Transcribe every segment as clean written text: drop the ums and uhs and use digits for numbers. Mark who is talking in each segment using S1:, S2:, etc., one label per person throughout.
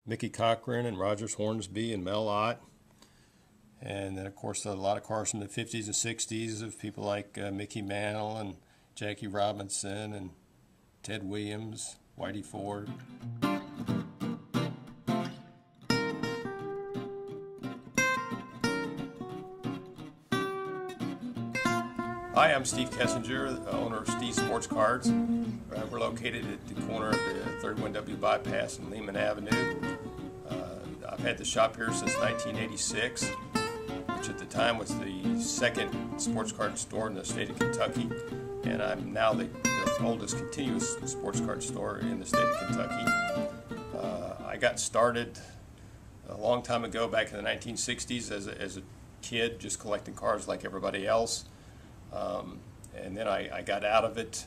S1: Mickey Cochran and Rogers Hornsby and Mel Ott. And then, of course, a lot of cars from the 50s and 60s of people like Mickey Mantle and Jackie Robinson and Ted Williams, Whitey Ford. Hi, I'm Steve Kessinger, the owner of Steve's Sports Cards. We're located at the corner of the 31W bypass and Lehman Avenue. I've had the shop here since 1986, which at the time was the second sports card store in the state of Kentucky, and I'm now the oldest continuous sports card store in the state of Kentucky. I got started a long time ago, back in the 1960s, as a kid, just collecting cards like everybody else. And then I got out of it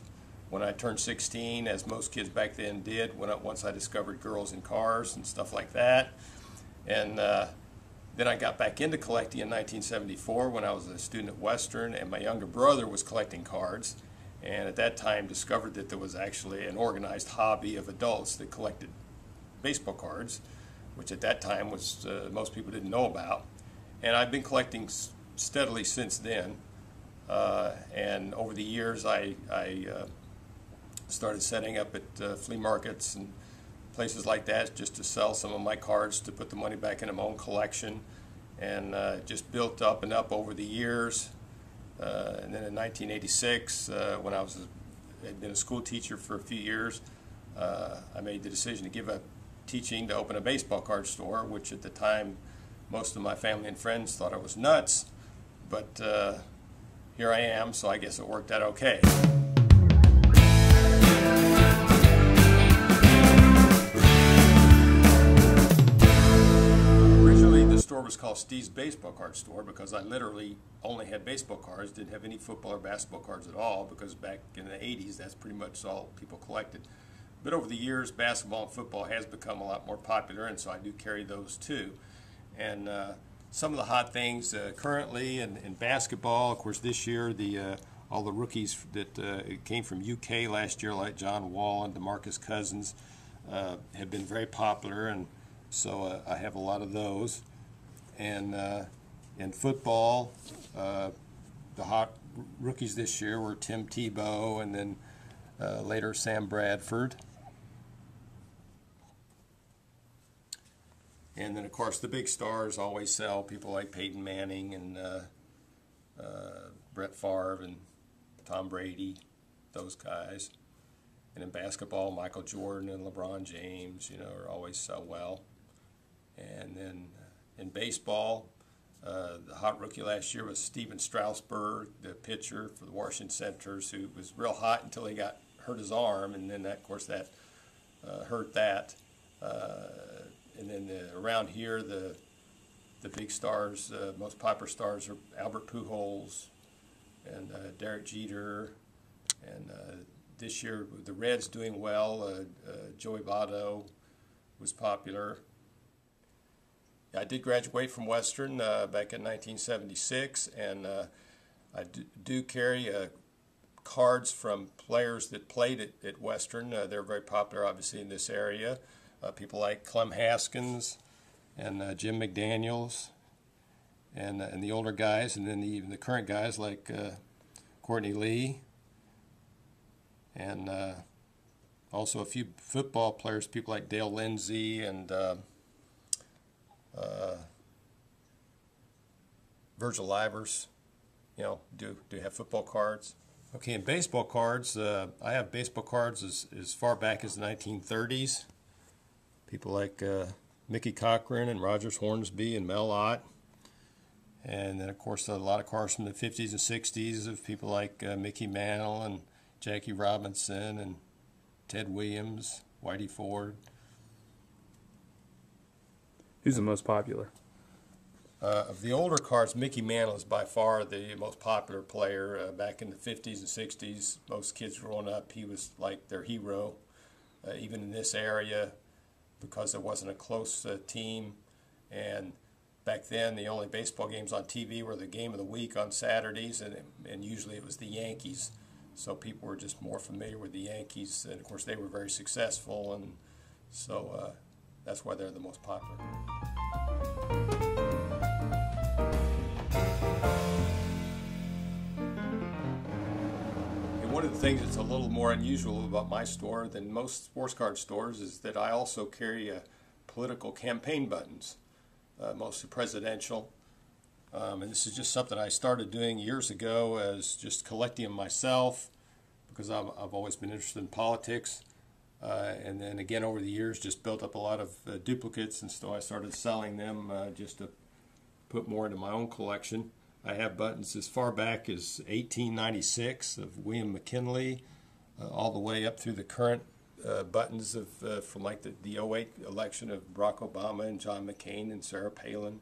S1: when I turned 16, as most kids back then did, once I discovered girls in cars and stuff like that. And then I got back into collecting in 1974 when I was a student at Western, and my younger brother was collecting cards, and at that time discovered that there was actually an organized hobby of adults that collected baseball cards, which at that time was most people didn't know about. And I've been collecting steadily since then. And over the years, I started setting up at flea markets and places like that just to sell some of my cards to put the money back into my own collection, and just built up and up over the years. And then in 1986, when I had been a school teacher for a few years, I made the decision to give up teaching to open a baseball card store, which at the time most of my family and friends thought I was nuts, but here I am, so I guess it worked out okay. Originally, the store was called Steve's Baseball Card Store because I literally only had baseball cards, didn't have any football or basketball cards at all, because back in the 80s, that's pretty much all people collected. But over the years, basketball and football has become a lot more popular, and so I do carry those too. And some of the hot things currently in basketball, of course, this year all the rookies that came from UK last year, like John Wall and DeMarcus Cousins, have been very popular, and so I have a lot of those. And in football, the hot rookies this year were Tim Tebow, and then later Sam Bradford. And then, of course, the big stars always sell, people like Peyton Manning and Brett Favre and Tom Brady, those guys. And in basketball, Michael Jordan and LeBron James, are always sell well. And then in baseball, the hot rookie last year was Steven Strasburg, the pitcher for the Washington Senators, who was real hot until he hurt his arm, and then that, of course, that hurt that. And then around here, the big stars, most popular stars are Albert Pujols and Derek Jeter. And this year, the Reds doing well. Joey Votto was popular. I did graduate from Western back in 1976, and I do carry cards from players that played at Western. They're very popular, obviously, in this area. People like Clem Haskins and Jim McDaniels, and the older guys, and then even the current guys like Courtney Lee, and also a few football players, people like Dale Lindsey and Virgil Livers, do have football cards. Okay, in baseball cards, I have baseball cards as far back as the 1930s. People like Mickey Cochran and Rogers Hornsby and Mel Ott. And then, of course, a lot of cars from the 50s and 60s of people like Mickey Mantle and Jackie Robinson and Ted Williams, Whitey Ford.
S2: Who's the most popular?
S1: Of the older cards, Mickey Mantle is by far the most popular player. Back in the 50s and 60s, most kids growing up, he was like their hero. Even in this area, because there wasn't a close team, and back then the only baseball games on TV were the game of the week on Saturdays, and usually it was the Yankees, so people were just more familiar with the Yankees, and of course they were very successful, and so that's why they're the most popular. And one of the things that's a little more unusual about my store than most sports card stores is that I also carry political campaign buttons, mostly presidential. And this is just something I started doing years ago as just collecting them myself because I've always been interested in politics. And then again over the years just built up a lot of duplicates, and so I started selling them just to put more into my own collection. I have buttons as far back as 1896 of William McKinley, all the way up through the current buttons of from like the 08 election of Barack Obama and John McCain and Sarah Palin.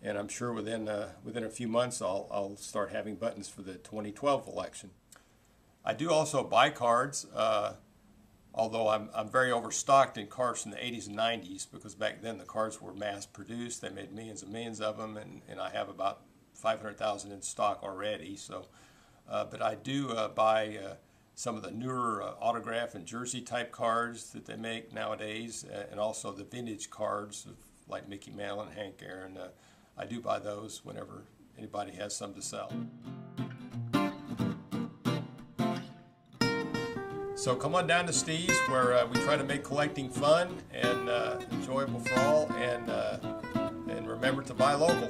S1: And I'm sure within a few months I'll start having buttons for the 2012 election. I do also buy cards, although I'm very overstocked in cards from the 80s and 90s, because back then the cards were mass produced. They made millions and millions of them, and I have about 500,000 in stock already. So, but I do buy some of the newer autograph and jersey type cards that they make nowadays, and also the vintage cards of like Mickey Mantle and Hank Aaron. I do buy those whenever anybody has some to sell. So come on down to Steve's, where we try to make collecting fun and enjoyable for all, and remember to buy local.